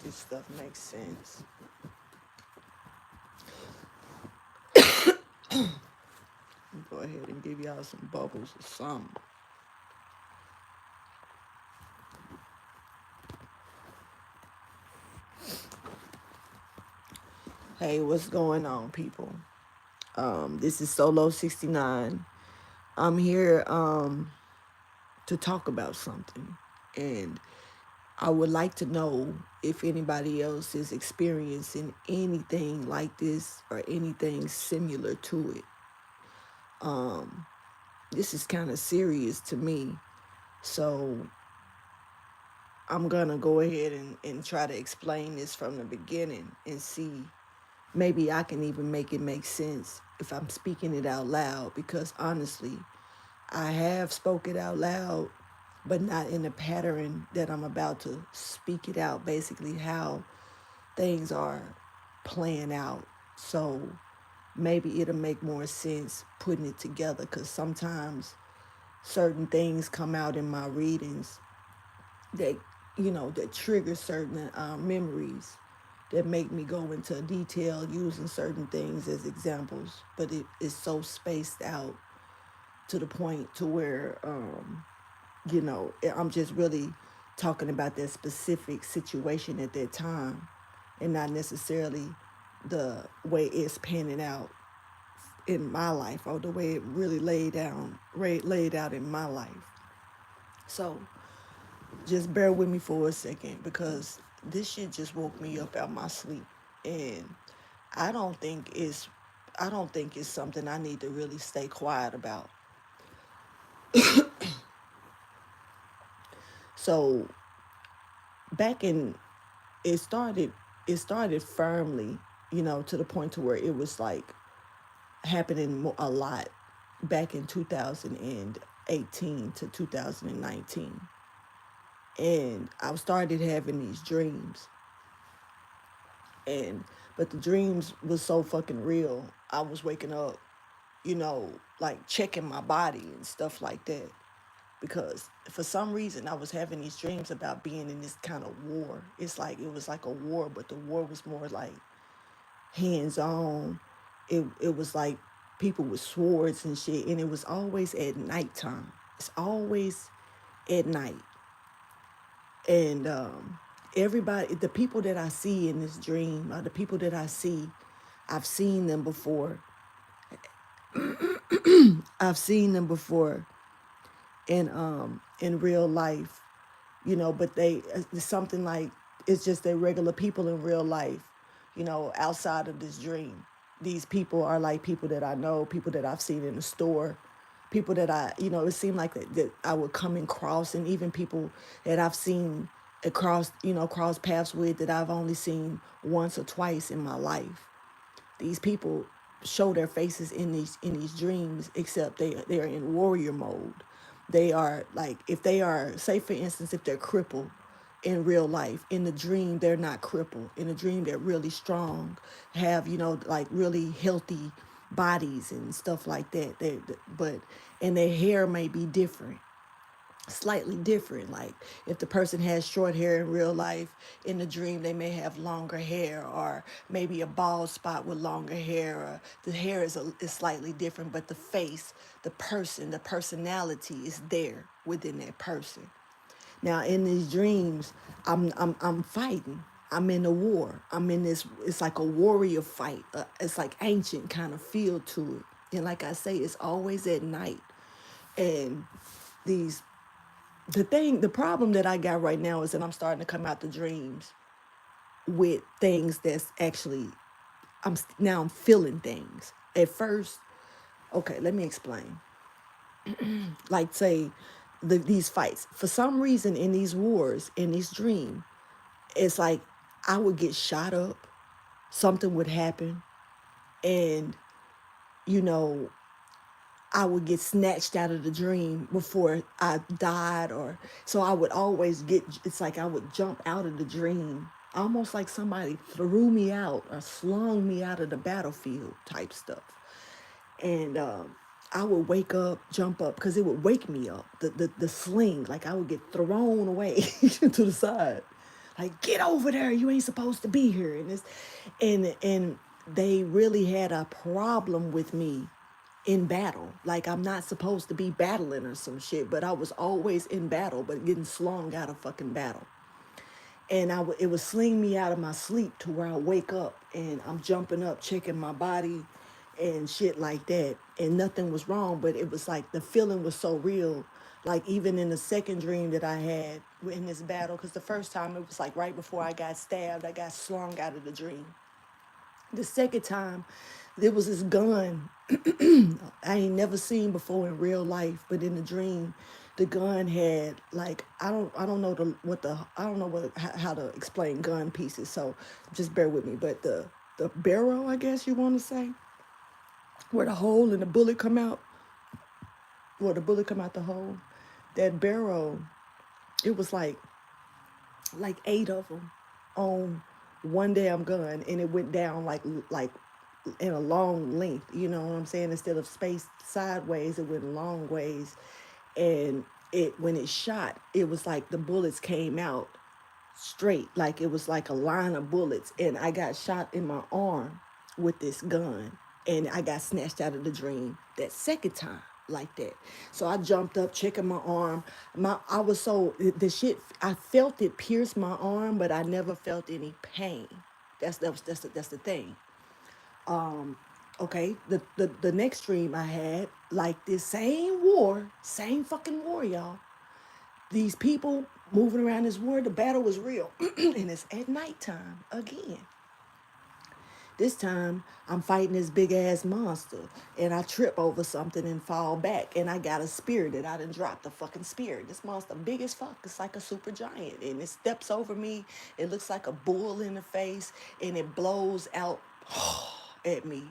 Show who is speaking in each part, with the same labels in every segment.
Speaker 1: this stuff makes sense. Go ahead and give y'all some bubbles or something. Hey, what's going on, people? This is Solo 69. I'm here to talk about something, and I would like to know if anybody else is experiencing anything like this or anything similar to it. This is kind of serious to me, so I'm gonna go ahead and try to explain this from the beginning and see maybe I can even make it make sense if I'm speaking it out loud, because honestly, I have spoke it out loud, but not in the pattern that I'm about to speak it out, basically how things are playing out. So maybe it'll make more sense putting it together, because sometimes certain things come out in my readings that, that trigger certain memories that make me go into detail using certain things as examples, but it is so spaced out to the point to where I'm just really talking about that specific situation at that time, and not necessarily the way it's panning out in my life, or the way it really laid out in my life. So just bear with me for a second, because this shit just woke me up out my sleep, and I don't think it's I don't think it's something I need to really stay quiet about. So back in it started it started firmly, to the point to where it was like happening a lot back in 2018 to 2019. And I started having these dreams, and but the dreams was so fucking real. I was waking up, like checking my body and stuff like that, because for some reason I was having these dreams about being in this kind of war. It's like it was like a war, but the war was more like hands on. It was like people with swords and shit, and it was always at nighttime. It's always at night. And everybody, the people that I see in this dream, are the people that I see, I've seen them before. I've seen them before in real life, but it's something like, it's just they regular people in real life, outside of this dream. These people are like people that I know, people that I've seen in the store, people that it seemed like that I would come across, and even people that I've seen cross paths with, that I've only seen once or twice in my life. These people show their faces in these dreams, except they're in warrior mode. They are like, if they are, say for instance, if they're crippled in real life, in the dream they're not crippled. In the dream they're really strong, have like really healthy bodies and stuff like that. But and their hair may be different, slightly different. Like if the person has short hair in real life, in the dream they may have longer hair, or maybe a bald spot with longer hair, or the hair is slightly different, but the face, the person, the personality is there within that person. Now in these dreams, I'm fighting. I'm in a war. I'm in this. It's like a warrior fight. It's like ancient kind of feel to it. And like I say, it's always at night. And these the problem that I got right now is that I'm starting to come out the dreams with things that's actually, I'm feeling things. At first, okay, let me explain. Like say these fights. For some reason in these wars, in this dream, it's like I would get shot up, something would happen, and you know, I would get snatched out of the dream before I died, or so I would always get, it's like I would jump out of the dream, almost like somebody threw me out or slung me out of the battlefield type stuff. And I would wake up, jump up, because it would wake me up, the sling, like I would get thrown away to the side. Like, get over there. You ain't supposed to be here. And they really had a problem with me in battle. Like, I'm not supposed to be battling or some shit, but I was always in battle, but getting slung out of fucking battle. And it would sling me out of my sleep to where I wake up and I'm jumping up, checking my body and shit like that. And nothing was wrong, but it was like the feeling was so real. Like, even in the second dream that I had in this battle, because the first time it was like right before I got stabbed, I got slung out of the dream. The second time, there was this gun I ain't never seen before in real life, but in the dream, the gun had like I don't know I don't know how to explain gun pieces, so just bear with me. But the barrel, I guess you want to say, where the hole and the bullet come out, where the bullet come out the hole, that barrel, it was like 8 of them on one damn gun, and it went down like in a long length. You know what I'm saying? Instead of spaced sideways, it went long ways, and it when it shot, it was like the bullets came out straight, like it was like a line of bullets, and I got shot in my arm with this gun, and I got snatched out of the dream that second time like that. So I jumped up, checking my arm. I was so the shit. I felt it pierce my arm, but I never felt any pain. That's the thing. Okay, the next dream I had, like this same fucking war, y'all. These people moving around this war, the battle was real. And it's at nighttime again. This time I'm fighting this big ass monster, and I trip over something and fall back, and I got a spear that I done dropped the fucking spear. This monster big as fuck. It's like a super giant, and it steps over me. It looks like a bull in the face, and it blows out at me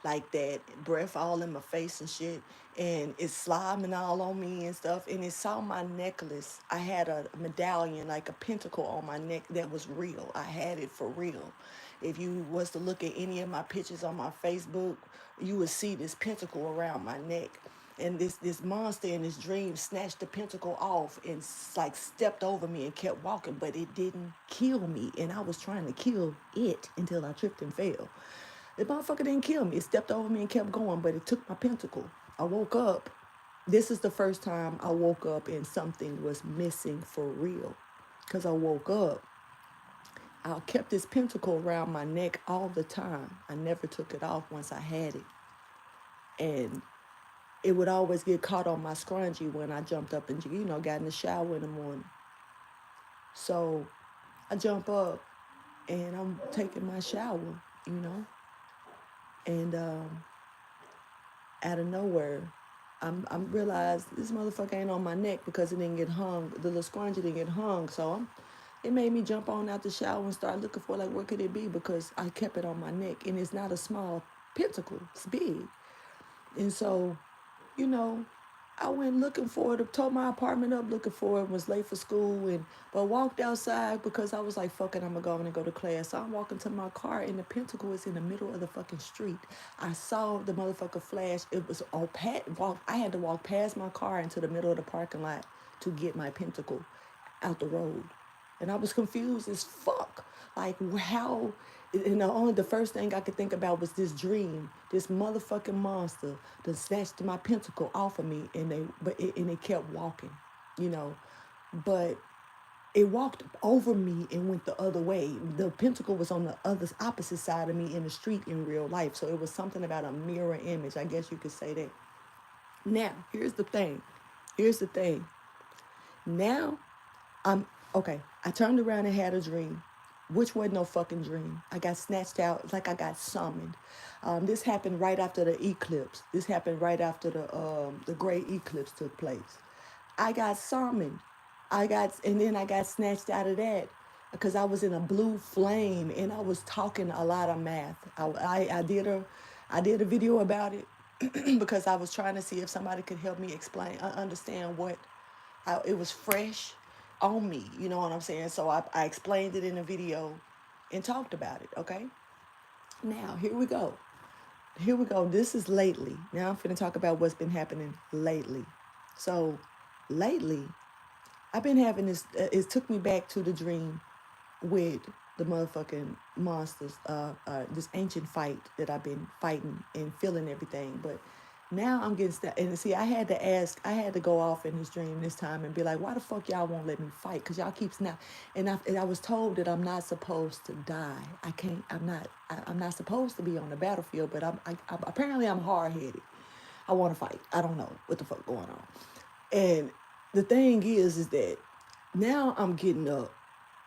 Speaker 1: like that, breath all in my face and shit, and it's sliming all on me and stuff. And it saw my necklace. I had a medallion, like a pentacle on my neck that was real. I had it for real. If you was to look at any of my pictures on my Facebook, you would see this pentacle around my neck. And this monster in this dream snatched the pentacle off and like stepped over me and kept walking, but it didn't kill me. And I was trying to kill it until I tripped and fell. The motherfucker didn't kill me. It stepped over me and kept going, but it took my pentacle. I woke up. This is the first time I woke up and something was missing for real. Because I woke up, I kept this pentacle around my neck all the time. I never took it off once I had it. And it would always get caught on my scrunchie when I jumped up and, got in the shower in the morning. So I jump up and I'm taking my shower, you know, and out of nowhere, I'm realized this motherfucker ain't on my neck because it didn't get hung. The little scrunchie didn't get hung, so it made me jump on out the shower and start looking for like where could it be, because I kept it on my neck, and it's not a small pentacle, it's big. And so, you know, I went looking for it, tore my apartment up looking for it, was late for school, but walked outside because I was like, fuck it, I'm gonna go to class. So I'm walking to my car, and the pentacle is in the middle of the fucking street. I saw the motherfucker flash. It was on I had to walk past my car into the middle of the parking lot to get my pentacle out the road. And I was confused as fuck. Like, how, the first thing I could think about was this dream. This motherfucking monster that snatched my pentacle off of me, and it kept walking, you know. But it walked over me and went the other way. The pentacle was on the opposite side of me in the street in real life. So it was something about a mirror image. I guess you could say that. Now, here's the thing. Now, okay, I turned around and had a dream, which wasn't no fucking dream. I got snatched out, like I got summoned. This happened right after the eclipse. This happened right after the great eclipse took place. I got summoned. And then I got snatched out of that because I was in a blue flame and I was talking a lot of math. I did a video about it because I was trying to see if somebody could help me understand what it was fresh on me, you know what I'm saying? So I explained it in a video and talked about it, okay? Now, here we go. This is lately. Now I'm finna talk about what's been happening lately. So, lately, I've been having this, it took me back to the dream with the motherfucking monsters, this ancient fight that I've been fighting and feeling everything. But now I'm getting stuck. And see, I had to go off in this dream this time and be like, why the fuck y'all won't let me fight? Because y'all keep snap. And I was told that I'm not supposed to die. I'm not supposed to be on the battlefield, but apparently I'm hard headed. I want to fight. I don't know what the fuck going on. And the thing is that now I'm getting up,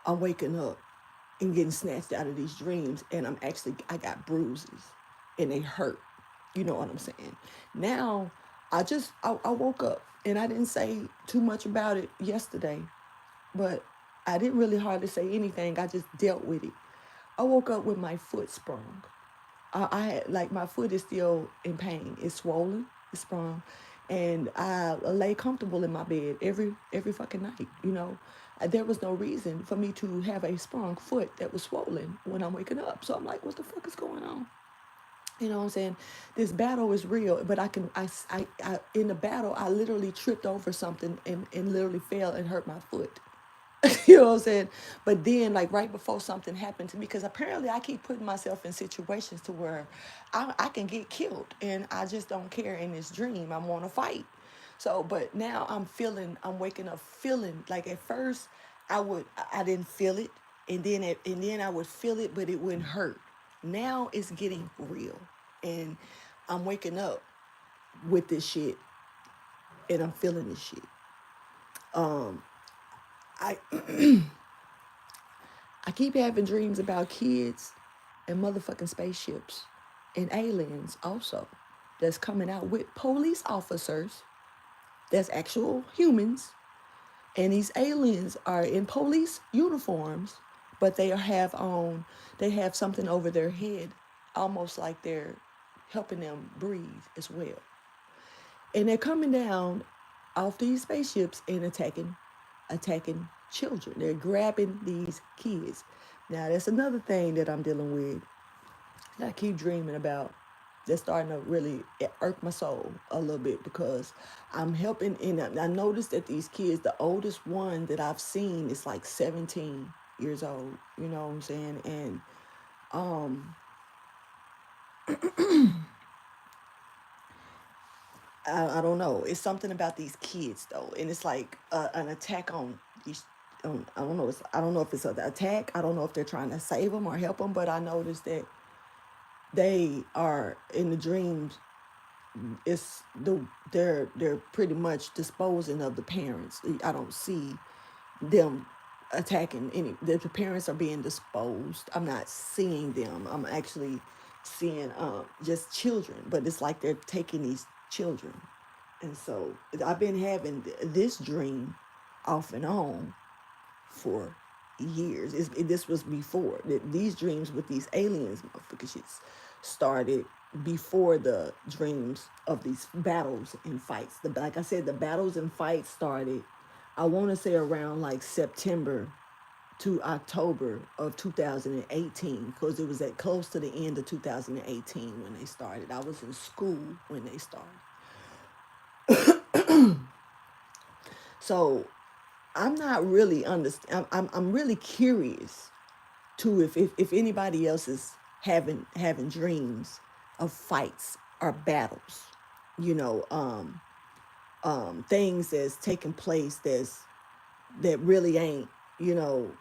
Speaker 1: I'm waking up and getting snatched out of these dreams, and I got bruises and they hurt. You know what I'm saying? Now, I woke up and I didn't say too much about it yesterday, but I didn't really hardly say anything. I just dealt with it. I woke up with my foot sprung. I had like my foot is still in pain. It's swollen. It's sprung, and I lay comfortable in my bed every fucking night. You know, there was no reason for me to have a sprung foot that was swollen when I'm waking up. So I'm like, what the fuck is going on? You know what I'm saying? This battle is real, but I in the battle, I literally tripped over something and literally fell and hurt my foot. You know what I'm saying? But then, like right before something happened to me, because apparently I keep putting myself in situations to where I can get killed, and I just don't care. In this dream, I want to fight. So, but now I'm waking up feeling like at first I didn't feel it, and then I would feel it, but it wouldn't hurt. Now it's getting real, and I'm waking up with this shit, and I'm feeling this shit. I I keep having dreams about kids and motherfucking spaceships and aliens also that's coming out with police officers that's actual humans, and these aliens are in police uniforms, but they have something over their head, almost like they're helping them breathe as well. And they're coming down off these spaceships and attacking children. They're grabbing these kids. Now that's another thing that I'm dealing with that I keep dreaming about. That's starting to really irk my soul a little bit, because I'm helping. And I noticed that these kids, the oldest one that I've seen is like 17 years old. You know what I'm saying? And I don't know. It's something about these kids though, and it's like an attack on these. I don't know. I don't know if it's an attack. I don't know if they're trying to save them or help them. But I noticed that they are in the dreams. They're pretty much disposing of the parents. I don't see them attacking any. The parents are being disposed. I'm not seeing them. I'm actually seeing just children. But it's like they're taking these children. And so I've been having this dream off and on for years. This was before these dreams with these aliens, motherfuckers, shits started before the dreams of these battles and fights. Like I said, the battles and fights started, I want to say around like September to October of 2018, because it was at close to the end of 2018 when they started. I was in school when they started. So I'm not really understand. I'm really curious too if anybody else is having dreams of fights or battles, you know, things that's taking place that really ain't, you know,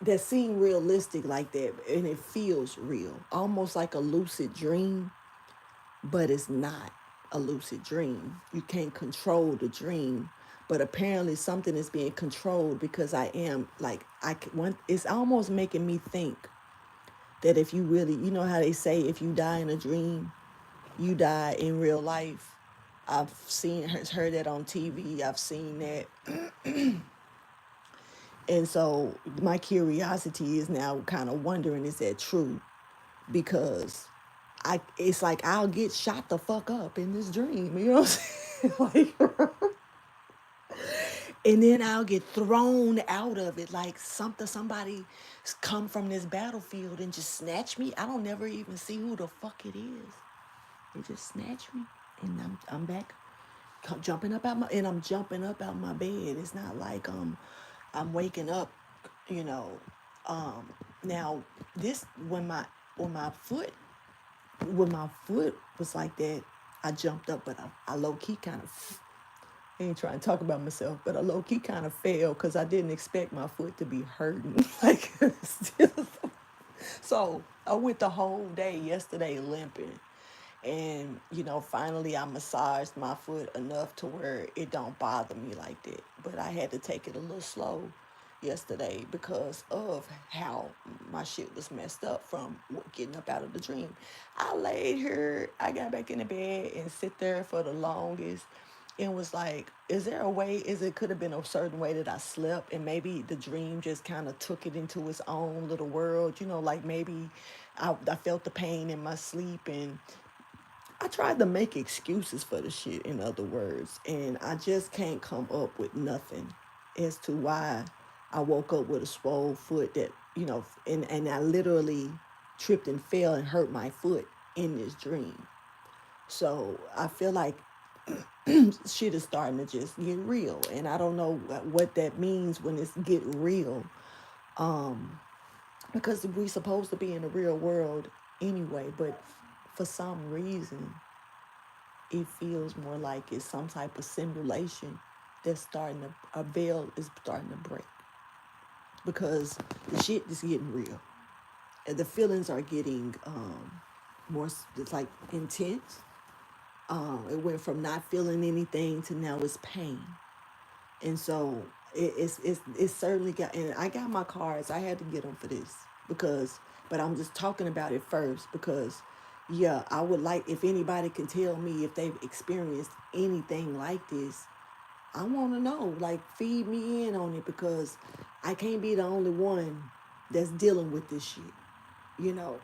Speaker 1: that seem realistic like that, and it feels real, almost like a lucid dream, but it's not a lucid dream. You can't control the dream, but apparently something is being controlled, because I am like it's almost making me think that if you really, you know how they say if you die in a dream, you die in real life. I've heard that on TV. I've seen that. And so my curiosity is now kind of wondering, is that true? Because it's like I'll get shot the fuck up in this dream, you know what I'm saying? Like, and then I'll get thrown out of it, like somebody come from this battlefield and just snatch me. I don't never even see who the fuck it is. They just snatch me, and I'm back, I'm jumping up out my bed. It's not like I'm waking up, you know, Now this when my foot when my foot was like that, I jumped up, but I low key kind of, I ain't trying to talk about myself, but I low key kind of fell because I didn't expect my foot to be hurting. Like, still. So I went the whole day yesterday limping. And, finally I massaged my foot enough to where it don't bother me like that. But I had to take it a little slow yesterday because of how my shit was messed up from getting up out of the dream. I laid here, I got back in the bed and sit there for the longest and was like, is there a way, it could have been a certain way that I slept and maybe the dream just kind of took it into its own little world, like maybe I felt the pain in my sleep and I tried to make excuses for the shit, in other words, and I just can't come up with nothing as to why I woke up with a swole foot that, and I literally tripped and fell and hurt my foot in this dream. So I feel like shit is starting to just get real, and I don't know what that means when it's get real, because we're supposed to be in the real world anyway, but for some reason it feels more like it's some type of simulation that's starting to, a veil is starting to break because the shit is getting real. And the feelings are getting more, it's like intense. It went from not feeling anything to now it's pain. And so it's certainly got, and I got my cards. I had to get them for this because, but I'm just talking about it first because, yeah, I would like, if anybody can tell me if they've experienced anything like this, I want to know, like, feed me in on it because I can't be the only one that's dealing with this shit, you know.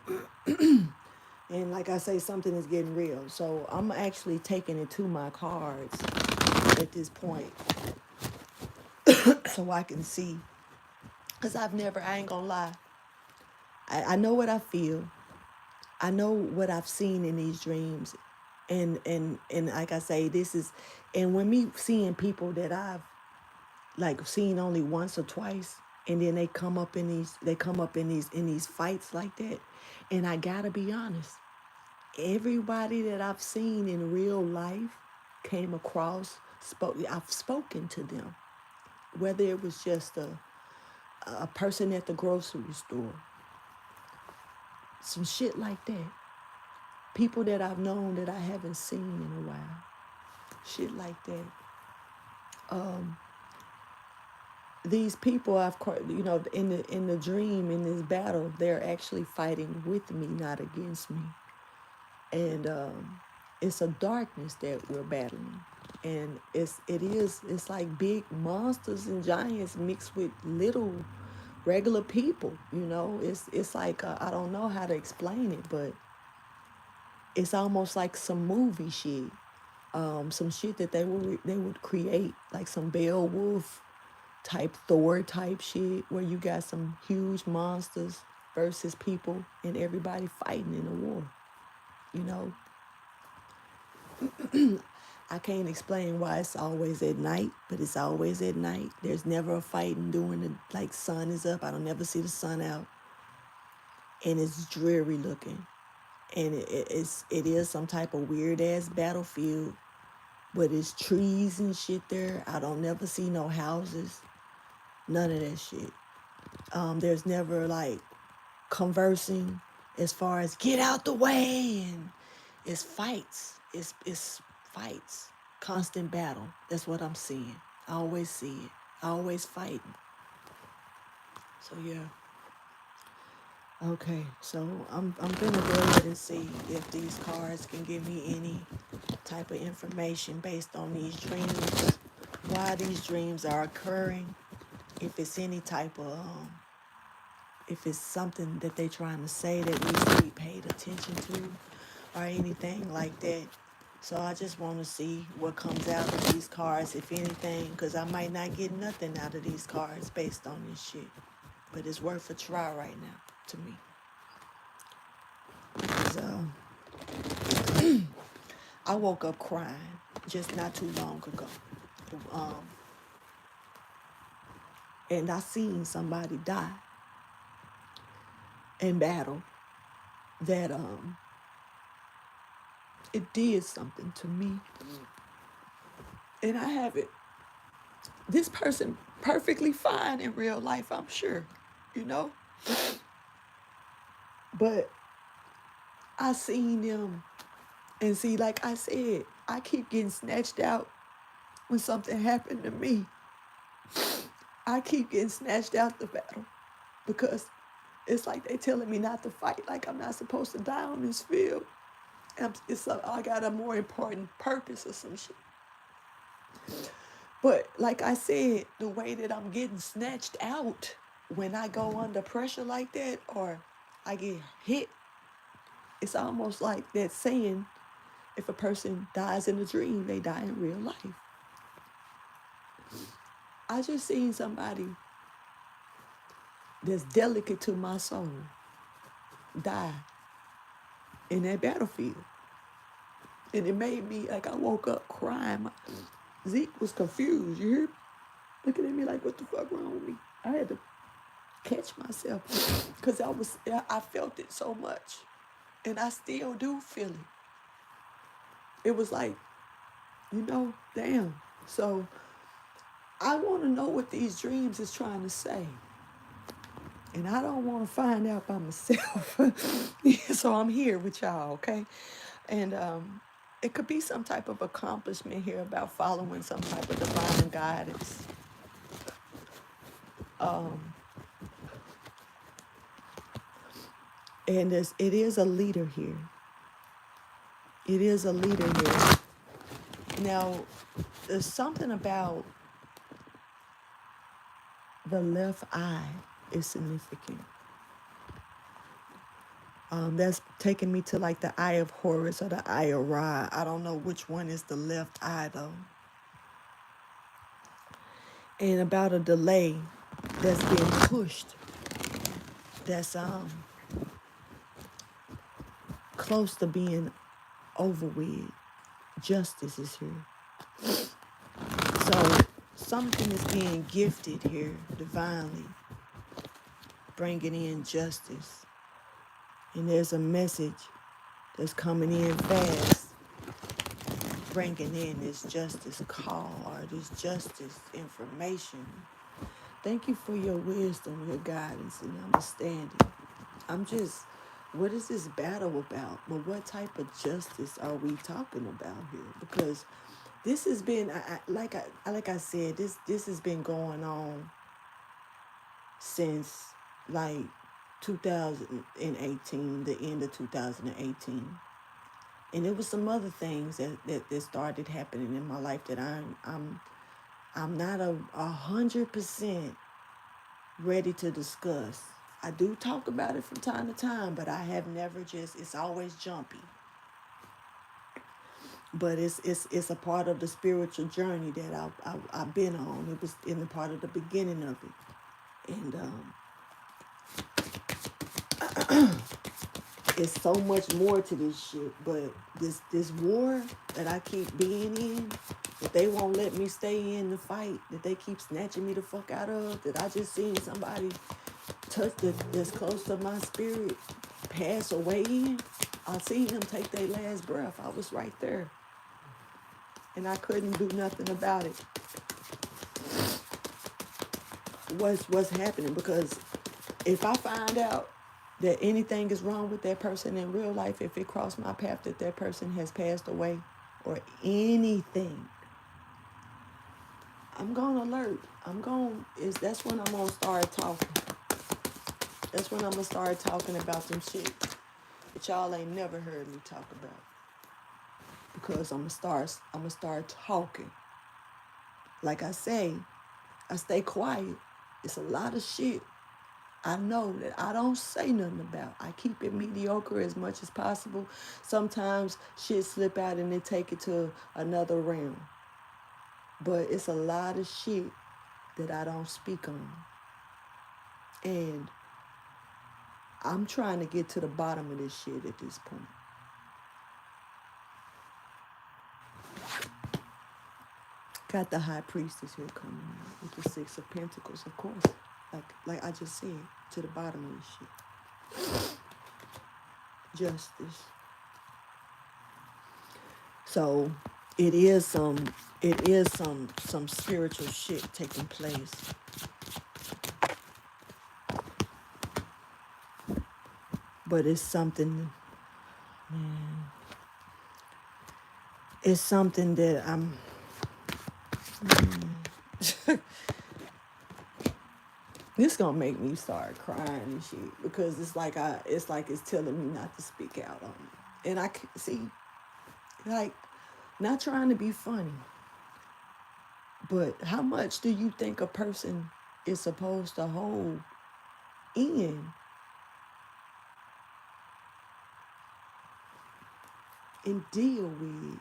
Speaker 1: And like I say, something is getting real. So I'm actually taking it to my cards at this point so I can see. Because I ain't gonna lie, I know what I feel. I know what I've seen in these dreams. And like I say, this is, and when me seeing people that I've like seen only once or twice, and then they come up in these fights like that. And I gotta be honest, everybody that I've seen in real life came across, I've spoken to them, whether it was just a person at the grocery store, some shit like that. People that I've known that I haven't seen in a while, shit like that. These people in the dream, in this battle, they're actually fighting with me, not against me. And it's a darkness that we're battling, and it's like big monsters and giants mixed with little regular people. It's like I don't know how to explain it, but it's almost like some movie shit, some shit that they would create, like some Beowulf type, Thor type shit, where you got some huge monsters versus people and everybody fighting in a war. You know, I can't explain why it's always at night, but it's always at night. There's never a fighting during the, like, sun is up. I don't never see the sun out, and it's dreary looking, and it is some type of weird ass battlefield, but it's trees and shit there. I don't never see no houses, none of that shit. There's never like conversing as far as get out the way, and it's fights. It's fights. Constant battle. That's what I'm seeing. I always see it. Always fighting. So yeah. Okay, so I'm gonna go ahead and see if these cards can give me any type of information based on these dreams, why these dreams are occurring, if it's any type of if it's something that they're trying to say that needs to be paid attention to or anything like that. So I just want to see what comes out of these cards, if anything, because I might not get nothing out of these cards based on this shit. But it's worth a try right now, to me. So I woke up crying just not too long ago. And I seen somebody die. in battle that it did something to me. And I have it. This person perfectly fine in real life, I'm sure, you know? But I seen them, and see, like I said, I keep getting snatched out when something happened to me. I keep getting snatched out the battle because it's like they telling me not to fight, like I'm not supposed to die on this field. I got a more important purpose or some shit. But like I said, the way that I'm getting snatched out when I go under pressure like that or I get hit, it's almost like that saying, if a person dies in a dream, they die in real life. I just seen somebody that's delicate to my soul die in that battlefield. And it made me, like, I woke up crying. Zeke was confused, you hear? Looking at me like, what the fuck wrong with me? I had to catch myself because I felt it so much. And I still do feel it. It was like, damn. So I want to know what these dreams is trying to say. And I don't want to find out by myself. So I'm here with y'all, okay? And it could be some type of accomplishment here about following some type of divine guidance. And it is a leader here. It is a leader here. Now, there's something about the left eye is significant. That's taking me to like the eye of Horus or the eye of Ra. I don't know which one is the left eye though. And about a delay that's being pushed. That's close to being over with. Justice is here. So something is being gifted here divinely, bringing in justice. And there's a message that's coming in fast, bringing in this justice call or this justice information. Thank you for your wisdom, your guidance, and understanding. What is this battle about? Well, what type of justice are we talking about here? Because this has been, like I said, this has been going on since like 2018, the end of 2018. And it was some other things that started happening in my life that I'm not 100% ready to discuss. I do talk about it from time to time, but I have never it's always jumpy. But it's a part of the spiritual journey that I've been on. It was in the part of the beginning of it. And it's so much more to this shit. But this war that I keep being in, that they won't let me stay in the fight, that they keep snatching me the fuck out of, that I just seen somebody touch that's close to my spirit pass away in. I seen them take their last breath. I was right there. And I couldn't do nothing about it. What's happening? Because if I find out that anything is wrong with that person in real life, if it crossed my path that person has passed away or anything, I'm gonna alert. That's when I'm gonna start talking. That's when I'm gonna start talking about some shit that y'all ain't never heard me talk about. Because I'm gonna start talking. Like I say, I stay quiet. It's a lot of shit I know that I don't say nothing about. I keep it mediocre as much as possible. Sometimes shit slip out and they take it to another realm. But it's a lot of shit that I don't speak on. And I'm trying to get to the bottom of this shit at this point. Got the high priestess here coming out with the 6 of Pentacles, of course. Like I just said, to the bottom of this shit. justice. So it is some spiritual shit taking place. But it's something, man, it's something that I'm this gonna make me start crying and shit because it's telling me not to speak out on it. And I can see, like, not trying to be funny, but how much do you think a person is supposed to hold in and deal with?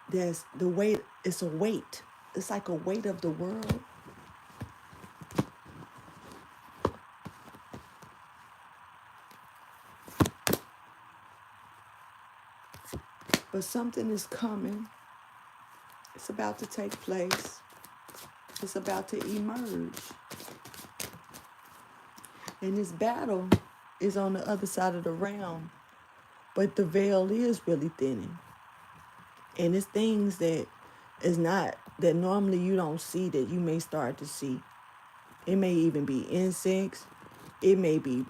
Speaker 1: There's the weight, it's a weight. It's like a weight of the world. But something is coming. It's about to take place. It's about to emerge. And this battle is on the other side of the realm. But the veil is really thinning. And it's things that is not, that normally you don't see, that you may start to see. It may even be insects. It may be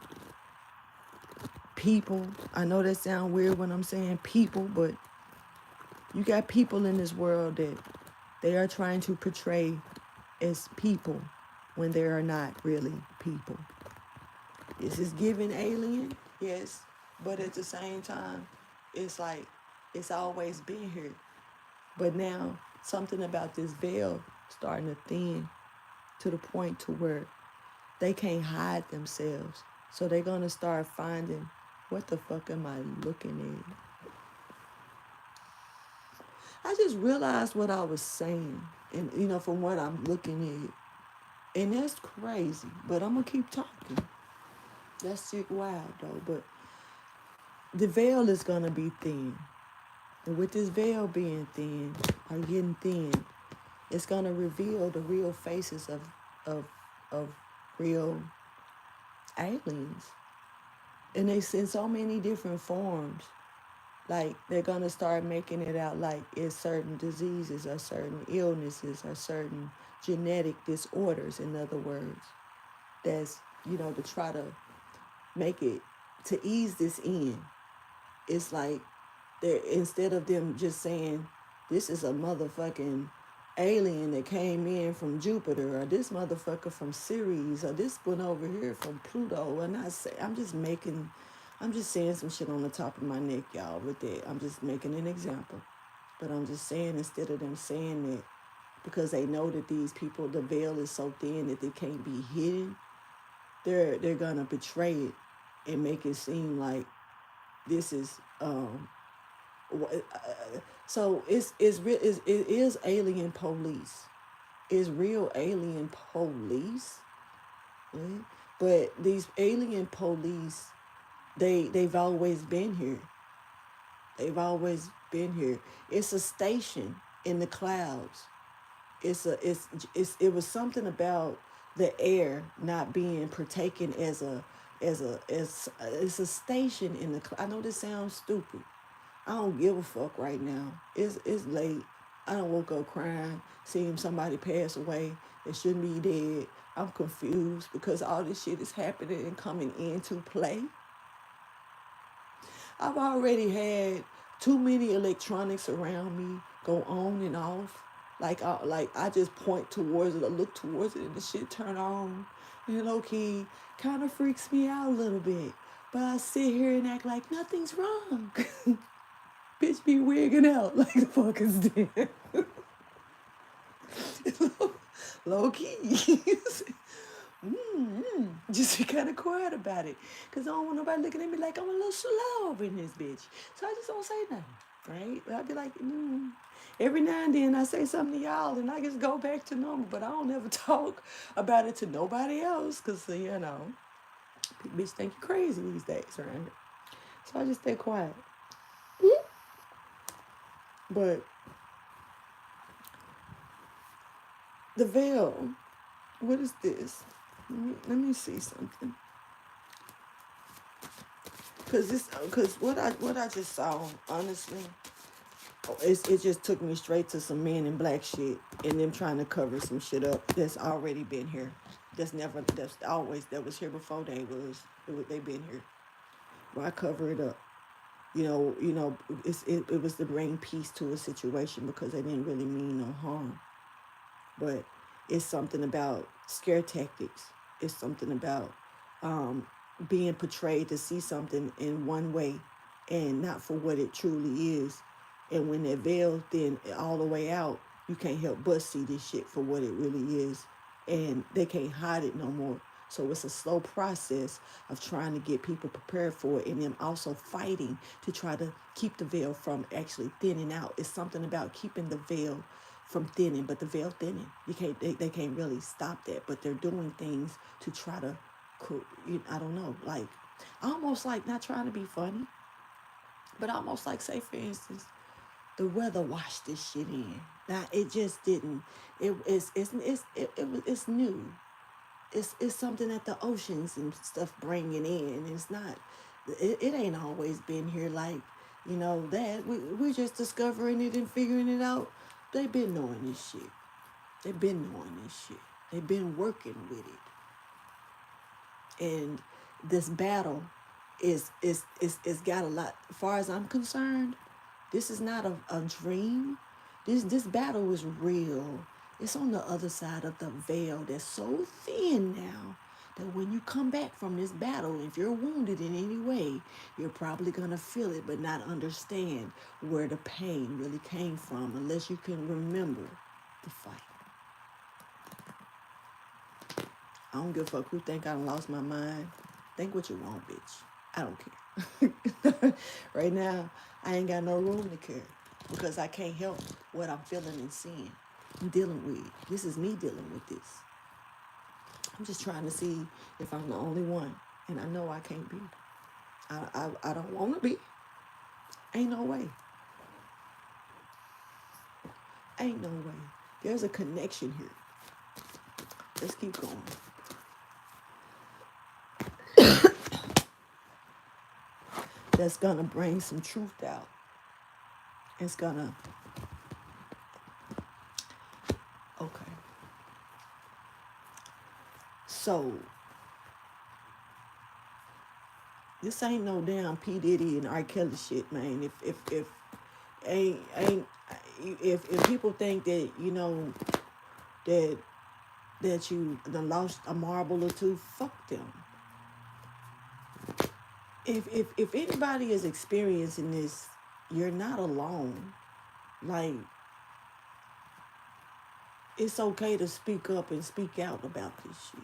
Speaker 1: people. I know that sounds weird when I'm saying people, but you got people in this world that they are trying to portray as people when they are not really people. This is giving alien, yes, but at the same time, it's like it's always been here. But now something about this veil starting to thin to the point to where they can't hide themselves. So they're gonna start finding, what the fuck am I looking at? I just realized what I was saying, and from what I'm looking at, and that's crazy. But I'm gonna keep talking. That's sick wild though. But the veil is gonna be thin, and with this veil being thin or getting thin, it's gonna reveal the real faces of real aliens, and they in so many different forms. Like, they're gonna start making it out like it's certain diseases or certain illnesses or certain genetic disorders, in other words, that's, to try to make it, to ease this in. It's like, instead of them just saying, this is a motherfucking alien that came in from Jupiter, or this motherfucker from Ceres, or this one over here from Pluto, and I'm just saying some shit on the top of my neck, y'all, with that. I'm just making an example. But I'm just saying, instead of them saying that, because they know that these people, the veil is so thin that they can't be hidden, they're gonna betray it and make it seem like this is so it is alien police. It's real alien police, right? But these alien police, they've always been here. They've always been here. It's a station in the clouds. It was something about the air not being partaken as it's a station in the I know this sounds stupid. I don't give a fuck right now. It's late. I done woke up crying, seeing somebody pass away that shouldn't be dead. I'm confused because all this shit is happening and coming into play. I've already had too many electronics around me go on and off. Like I just point towards it or look towards it and the shit turn on. And low key kind of freaks me out a little bit. But I sit here and act like nothing's wrong. Bitch be wigging out like the fuck is dead. Low key. Just be kind of quiet about it. Because I don't want nobody looking at me like I'm a little slow up in this bitch. So I just don't say nothing, right? But I'll be like, Every now and then I say something to y'all and I just go back to normal. But I don't ever talk about it to nobody else because, bitch think you crazy these days, right? So I just stay quiet. But the veil, what is this? Let me see something. cause what I just saw, honestly, it just took me straight to some men in black shit and them trying to cover some shit up that's already been here. That was here before they been here. Why cover it up? It was to bring peace to a situation because they didn't really mean no harm. But it's something about scare tactics. It's something about um, being portrayed to see something in one way and not for what it truly is. And when that veil then all the way out, you can't help but see this shit for what it really is. And they can't hide it no more. So it's a slow process of trying to get people prepared for it and them also fighting to try to keep the veil from actually thinning out. It's something about keeping the veil from thinning, but the veil thinning. They can't really stop that, but they're doing things to try to, I don't know, like, almost like not trying to be funny, but almost like, say for instance, the weather washed this shit in. Now it just didn't. It's new. It's something that the oceans and stuff bringing in. It's not. It ain't always been here like, that we just discovering it and figuring it out. They've been knowing this shit. They've been knowing this shit. They've been working with it. And this battle is got a lot. As far as I'm concerned, this is not a dream. This battle is real. It's on the other side of the veil that's so thin now that when you come back from this battle, if you're wounded in any way, you're probably going to feel it but not understand where the pain really came from unless you can remember the fight. I don't give a fuck who think I done lost my mind. Think what you want, bitch. I don't care. Right now, I ain't got no room to care because I can't help what I'm feeling and seeing. I'm dealing with. This is me dealing with this. I'm just trying to see if I'm the only one. And I know I can't be. I don't want to be. Ain't no way. Ain't no way. There's a connection here. Let's keep going. That's going to bring some truth out. It's going to... Okay. So, this ain't no damn P. Diddy and R. Kelly shit, man. If people think that, that you done lost a marble or two, fuck them. If anybody is experiencing this, you're not alone. Like, it's okay to speak up and speak out about this shit.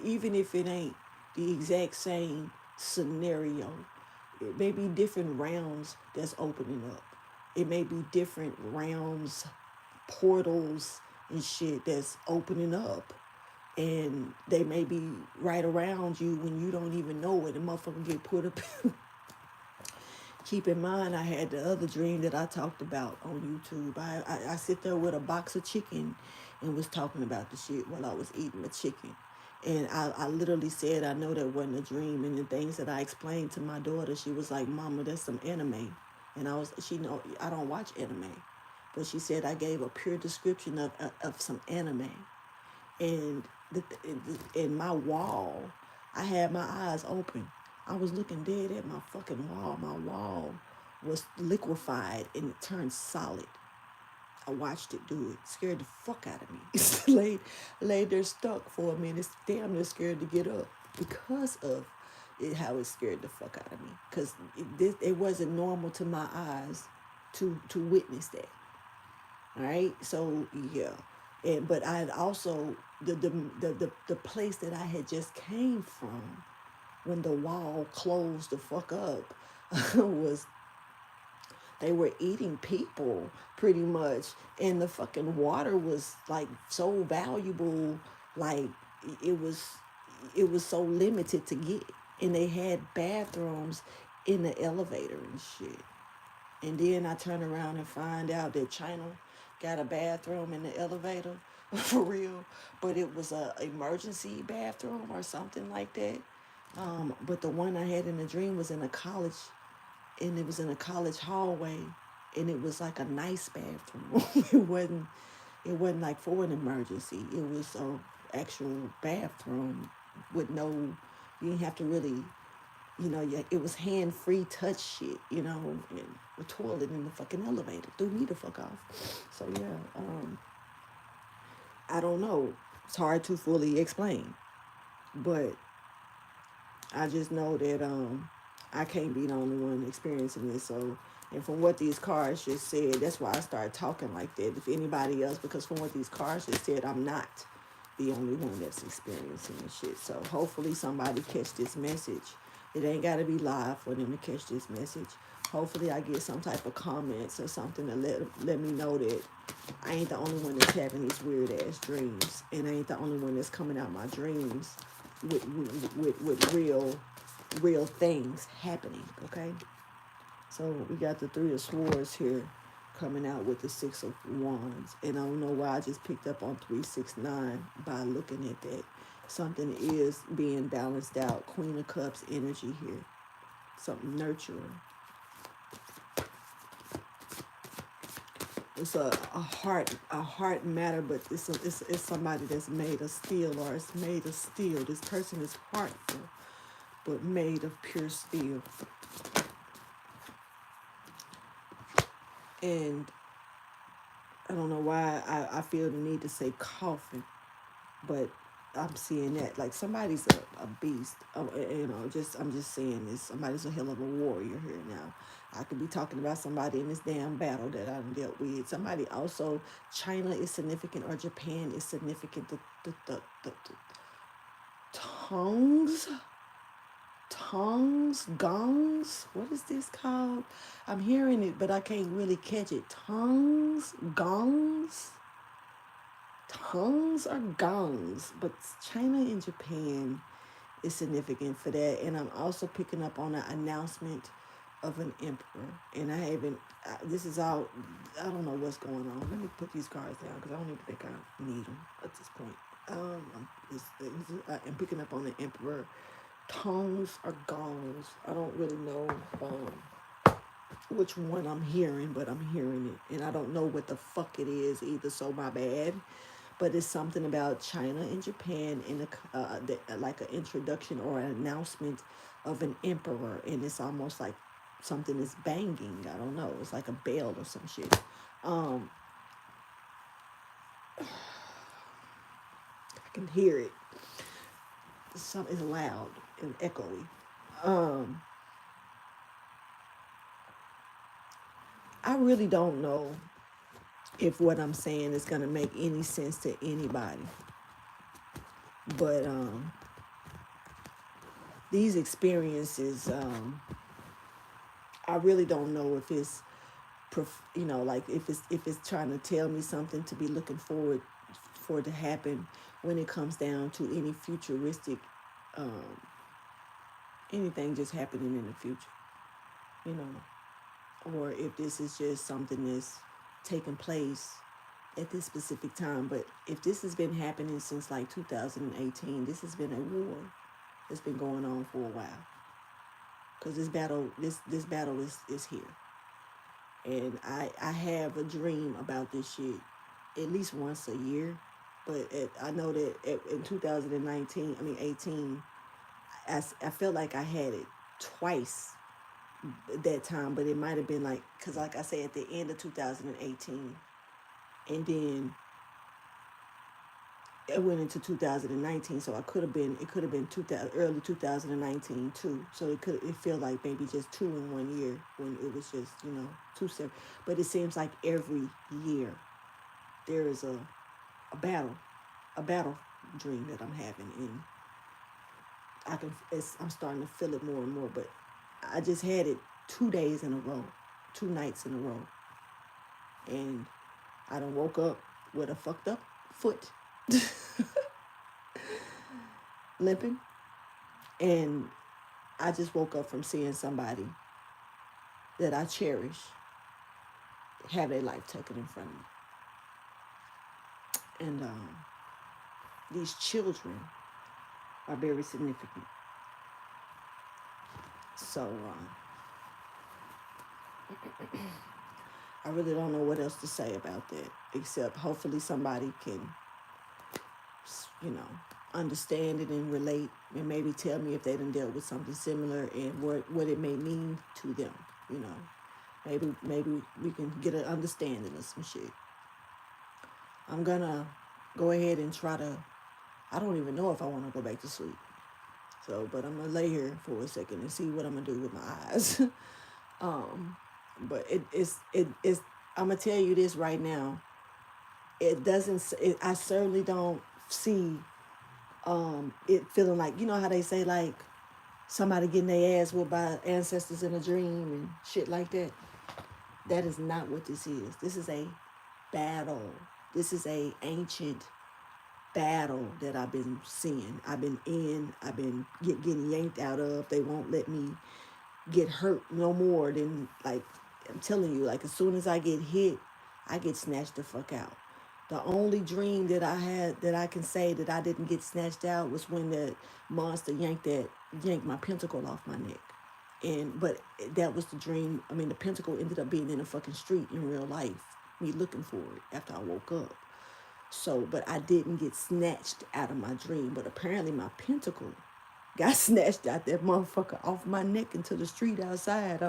Speaker 1: Even if it ain't the exact same scenario, it may be different realms that's opening up. It may be different realms, portals and shit that's opening up. And they may be right around you when you don't even know it. The motherfucker get put up. Keep in mind, I had the other dream that I talked about on YouTube. I sit there with a box of chicken and was talking about the shit while I was eating the chicken. And I literally said, I know that wasn't a dream. And the things that I explained to my daughter, she was like, Mama, that's some anime. And she know I don't watch anime. But she said I gave a pure description of some anime. And in my wall, I had my eyes open. I was looking dead at my fucking wall. My wall was liquefied and it turned solid. I watched it do it. Scared the fuck out of me. laid there stuck for a minute. Damn near scared to get up because of how it scared the fuck out of me. Because it wasn't normal to my eyes to witness that. All right, so yeah. But I had also the place that I had just came from when the wall closed the fuck up was they were eating people pretty much, and the fucking water was like so valuable, like it was so limited to get, and they had bathrooms in the elevator and shit. And then I turn around and find out that China got a bathroom in the elevator, for real, but it was a emergency bathroom or something like that. But the one I had in the dream was in a college, and it was in a college hallway, and it was like a nice bathroom. it wasn't like for an emergency. It was a actual bathroom with no, you didn't have to really, it was hand-free touch shit, and the toilet in the fucking elevator threw me the fuck off. So yeah, I don't know. It's hard to fully explain, but I just know that I can't be the only one experiencing this. So, and from what these cards just said, that's why I started talking like that. If anybody else, because from what these cards just said, I'm not the only one that's experiencing this shit. So hopefully somebody catch this message. It ain't got to be live for them to catch this message. Hopefully I get some type of comments or something to let me know that I ain't the only one that's having these weird ass dreams, and I ain't the only one that's coming out my dreams with real things happening. Okay, so we got the Three of Swords here coming out with the Six of Wands, and I don't know why I just picked up on 369 by looking at that. Something is being balanced out. Queen of Cups energy here, something nurturing. It's a heart matter, but it's somebody that's made of steel, or it's made of steel. This person is heartful, but made of pure steel. And I don't know why I feel the need to say coffin, but I'm seeing that like somebody's a beast. I'm just saying this. Somebody's a hell of a warrior here now. I could be talking about somebody in this damn battle that I dealt with. Somebody also, China is significant, or Japan is significant. The gongs. What is this called? I'm hearing it, but I can't really catch it. Gongs or gongs, but China and Japan is significant for that. And I'm also picking up on an announcement of an emperor, and I haven't, this is all, I don't know what's going on. Let me put these cards down because I don't even think I need them at this point. I'm picking up on the emperor. Tongues or gongs, I don't really know which one I'm hearing, but I'm hearing it, and I don't know what the fuck it is either, so my bad. But it's something about China and Japan in like an introduction or an announcement of an emperor, and it's almost like something is banging. I don't know. It's like a bell or some shit. I can hear it. It's loud and echoey. I really don't know if what I'm saying is going to make any sense to anybody. But these experiences, I really don't know if it's, like if it's trying to tell me something to be looking forward for it to happen when it comes down to any futuristic, anything just happening in the future, or if this is just something that's taking place at this specific time. But if this has been happening since like 2018, this has been a war that's been going on for a while. Because this battle is here. And I have a dream about this shit at least once a year. But I know that in 18, I felt like I had it twice that time. But it might have been like, because like I say, at the end of 2018, and then it went into 2019, so it could have been early 2019 too. So it felt like maybe just 2 in 1 year when it was just 2 separate. But it seems like every year there is a battle dream that I'm having, and I'm starting to feel it more and more. But I just had it 2 days in a row, 2 nights in a row, and I done woke up with a fucked up foot. Limping, and I just woke up from seeing somebody that I cherish have their life taken in front of me. And these children are very significant. So I really don't know what else to say about that, except hopefully somebody can, you know, understand it and relate, and maybe tell me if they done dealt with something similar and what it may mean to them. You know, maybe we can get an understanding of some shit. I'm gonna go ahead and try to. I don't even know if I want to go back to sleep. So, but I'm gonna lay here for a second and see what I'm gonna do with my eyes. But it's. I'm gonna tell you this right now. It doesn't. I certainly don't see it feeling like, you know how they say like somebody getting their ass whooped by ancestors in a dream and shit like that. That is not what this is. This is a battle. This is a ancient battle that I've been seeing. I've been in. I've been getting yanked out of. They won't let me get hurt no more than, like, I'm telling you, like, as soon as I get hit, I get snatched the fuck out. The only dream that I had that I can say that I didn't get snatched out was when that monster yanked my pentacle off my neck. But that was the dream. I mean, the pentacle ended up being in a fucking street in real life, me looking for it after I woke up. So, but I didn't get snatched out of my dream. But apparently my pentacle got snatched out that motherfucker off my neck into the street outside.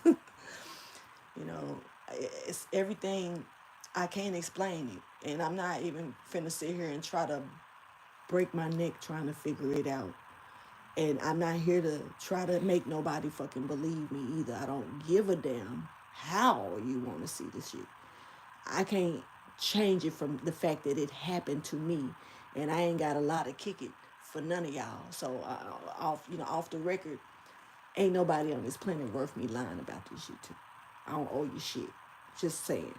Speaker 1: You know, it's everything. I can't explain it. And I'm not even finna sit here and try to break my neck trying to figure it out. And I'm not here to try to make nobody fucking believe me either. I don't give a damn how you want to see this shit. I can't change it from the fact that it happened to me. And I ain't got a lot to kick it for none of y'all. So off the record, ain't nobody on this planet worth me lying about this shit to. I don't owe you shit. Just saying.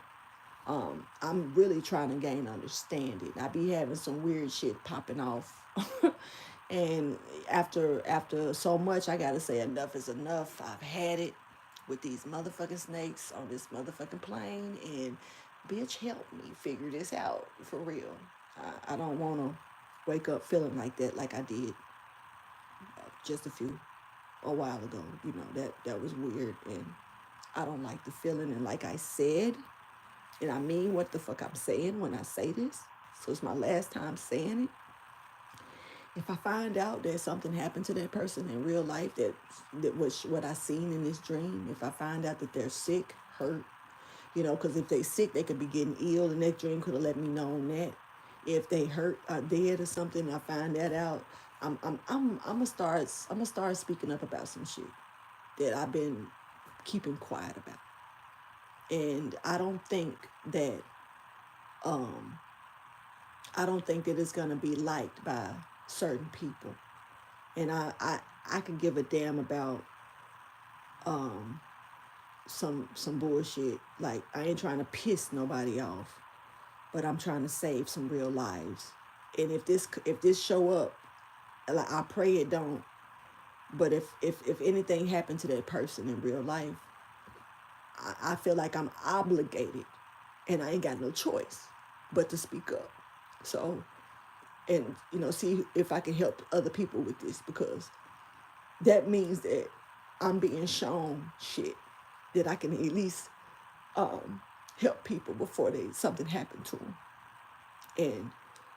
Speaker 1: I'm really trying to gain understanding. I be having some weird shit popping off. And after so much, I gotta say enough is enough. I've had it with these motherfucking snakes on this motherfucking plane, and bitch, help me figure this out for real. I don't want to wake up feeling like that, like I did just a while ago. You know, that was weird, and I don't like the feeling. And like I said, and I mean what the fuck I'm saying when I say this, so it's my last time saying it. If I find out that something happened to that person in real life, that was what I seen in this dream, if I find out that they're sick, hurt, you know, because if they sick, they could be getting ill, and that dream could have let me know on that. If they hurt or dead or something, I find that out. I'm gonna start speaking up about some shit that I've been keeping quiet about, and I don't think that it's gonna be liked by certain people. And I can give a damn about some bullshit. Like, I ain't trying to piss nobody off, but I'm trying to save some real lives. And if this show up, like, I pray it don't. But if anything happened to that person in real life, I feel like I'm obligated, and I ain't got no choice but to speak up. So, and, you know, see if I can help other people with this, because that means that I'm being shown shit that I can at least help people before something happened to them. And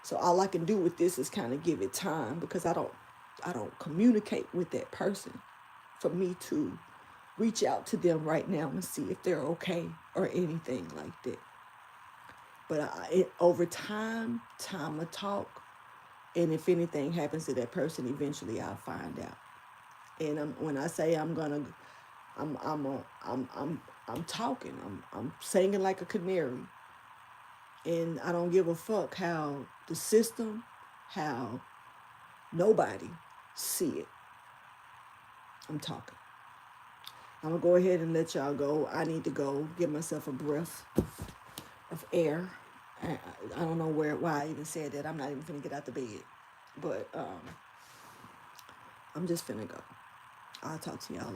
Speaker 1: so all I can do with this is kind of give it time, because I don't communicate with that person for me to reach out to them right now and see if they're okay or anything like that. But over time will talk. And if anything happens to that person, eventually I'll find out. And when I say I'm talking. I'm singing like a canary. And I don't give a fuck how the system, how nobody see it. I'm talking. I'm gonna go ahead and let y'all go. I need to go give myself a breath of air. I don't know why I even said that. I'm not even finna get out the bed. But I'm just finna go. I'll talk to y'all.